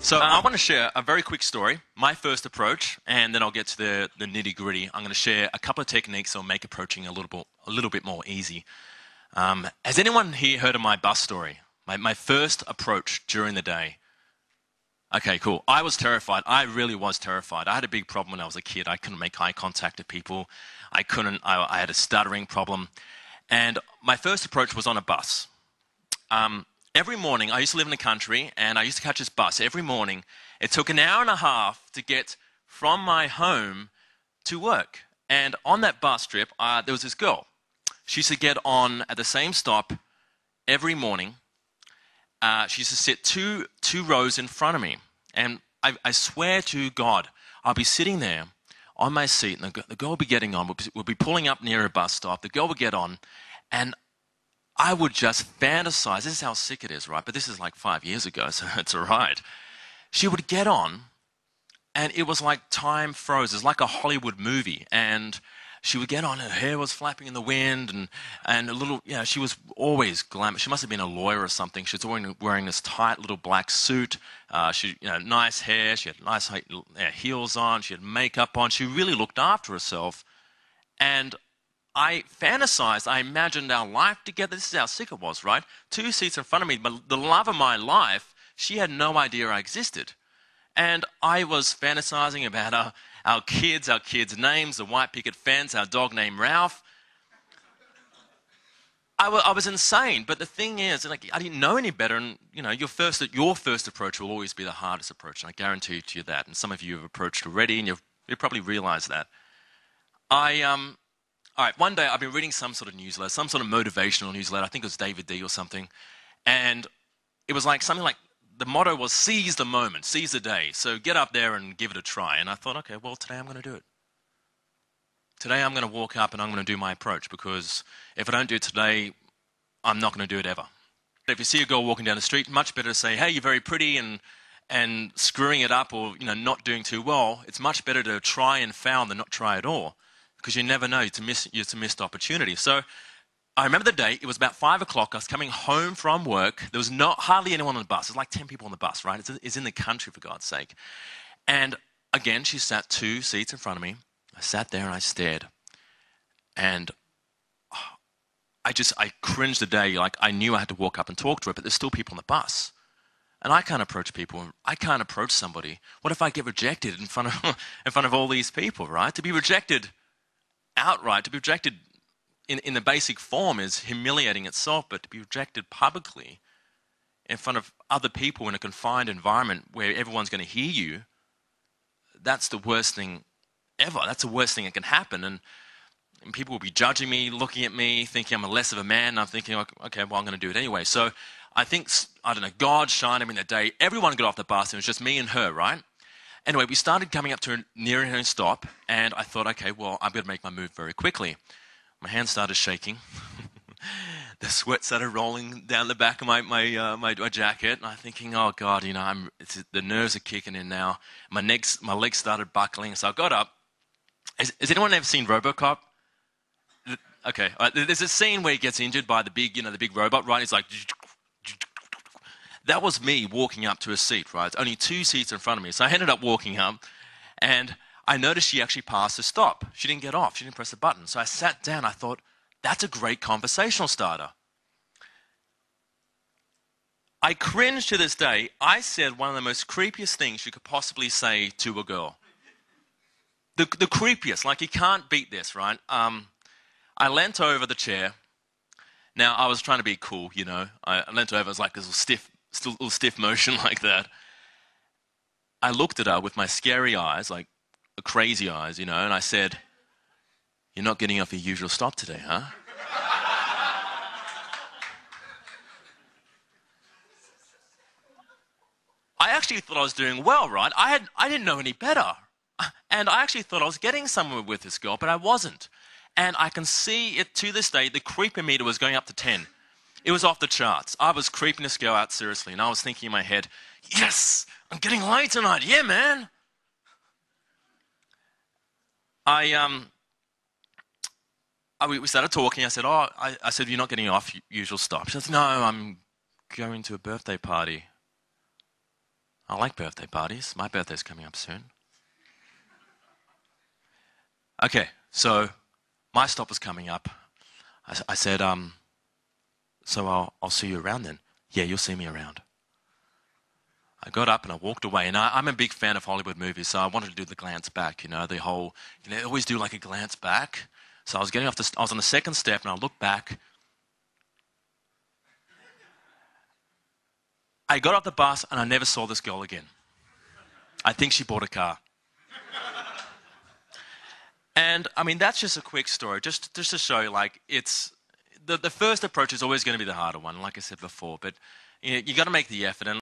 So I want to share a very quick story, my first approach, and then I'll get to the nitty-gritty. I'm going to share a couple of techniques that will make approaching a little bit more easy. Has anyone here heard of my bus story? My first approach during the day. Okay, cool. I was terrified. I really was terrified. I had a big problem when I was a kid. I couldn't make eye contact with people. I had a stuttering problem. And my first approach was on a bus. Every morning, I used to live in the country, and I used to catch this bus every morning. It took an hour and a half to get from my home to work. And on that bus trip, there was this girl. She used to get on at the same stop every morning. She used to sit two rows in front of me. And I swear to God, I'll be sitting there on my seat, and the girl will be getting on. We'll be pulling up near a bus stop. The girl will get on, and I would just fantasize. This is how sick it is, right? But this is like 5 years ago, so it's all right. She would get on, and it was like time froze. It was like a Hollywood movie. And she would get on, her hair was flapping in the wind, and a little, she was always glamorous. She must have been a lawyer or something. She was wearing this tight little black suit. Nice hair. She had nice heels on. She had makeup on. She really looked after herself. And I fantasized, I imagined our life together. This is how sick it was, right? 2 seats in front of me, but the love of my life, she had no idea I existed. And I was fantasizing about our kids' names, the white picket fence, our dog named Ralph. I was insane, but the thing is, I didn't know any better, and your first approach will always be the hardest approach, and I guarantee you that. And some of you have approached already, and you've probably realized that. All right, one day I've been reading some sort of newsletter, some sort of motivational newsletter. I think it was David D or something. And it was like something like, the motto was seize the moment, seize the day. So get up there and give it a try. And I thought, okay, well, today I'm going to do it. Today I'm going to walk up and I'm going to do my approach, because if I don't do it today, I'm not going to do it ever. If you see a girl walking down the street, much better to say, hey, you're very pretty, and screwing it up or not doing too well. It's much better to try and fail than not try at all, because you never know, it's a missed opportunity. So I remember the day, it was about 5 o'clock, I was coming home from work. There was hardly anyone on the bus. There's like 10 people on the bus, right? It's in the country, for God's sake. And again, she sat 2 seats in front of me. I sat there and I stared. And I cringed the day, like I knew I had to walk up and talk to her, but there's still people on the bus. And I can't approach people. I can't approach somebody. What if I get rejected in front of all these people, right? To be rejected outright, to be rejected in the basic form is humiliating itself, but to be rejected publicly in front of other people in a confined environment where everyone's going to hear you, that's the worst thing ever. That's the worst thing that can happen. And people will be judging me, looking at me, thinking I'm less of a man. And I'm thinking, okay, well, I'm going to do it anyway. So I think, God shined on me that day. Everyone got off the bus, and it was just me and her, right? Anyway, we started coming up to near her stop, and I thought, okay, well, I'm going to make my move very quickly. My hands started shaking. The sweat started rolling down the back of my jacket, and I'm thinking, oh God, the nerves are kicking in now. My legs started buckling, so I got up. Has anyone ever seen RoboCop? Okay, there's a scene where he gets injured by the big robot, right? It's like, that was me walking up to a seat, right? It's only 2 seats in front of me. So I ended up walking up, and I noticed she actually passed the stop. She didn't get off. She didn't press the button. So I sat down. I thought, that's a great conversational starter. I cringe to this day. I said one of the most creepiest things you could possibly say to a girl. The creepiest. Like, you can't beat this, right? I leant over the chair. Now, I was trying to be cool, I leant over. It was like this little stiff motion like that. I looked at her with my scary eyes, like crazy eyes, and I said, you're not getting off your usual stop today, huh? I actually thought I was doing well, right? I didn't know any better. And I actually thought I was getting somewhere with this girl, but I wasn't. And I can see it to this day, the creepometer was going up to 10. It was off the charts. I was creeping this girl out seriously, and I was thinking in my head, yes, I'm getting laid tonight. Yeah, man. We started talking. I said, I said, you're not getting off usual stop. She said, no, I'm going to a birthday party. I like birthday parties. My birthday's coming up soon. Okay, so my stop was coming up. I said, so I'll see you around then. Yeah, you'll see me around. I got up and I walked away, and I'm a big fan of Hollywood movies, so I wanted to do the glance back, the whole, they always do like a glance back. So I was I was on the second step, and I looked back. I got off the bus, and I never saw this girl again. I think she bought a car. And I mean, that's just a quick story, just to show you, like, it's the first approach is always going to be the harder one, like I said before. But you got to make the effort. And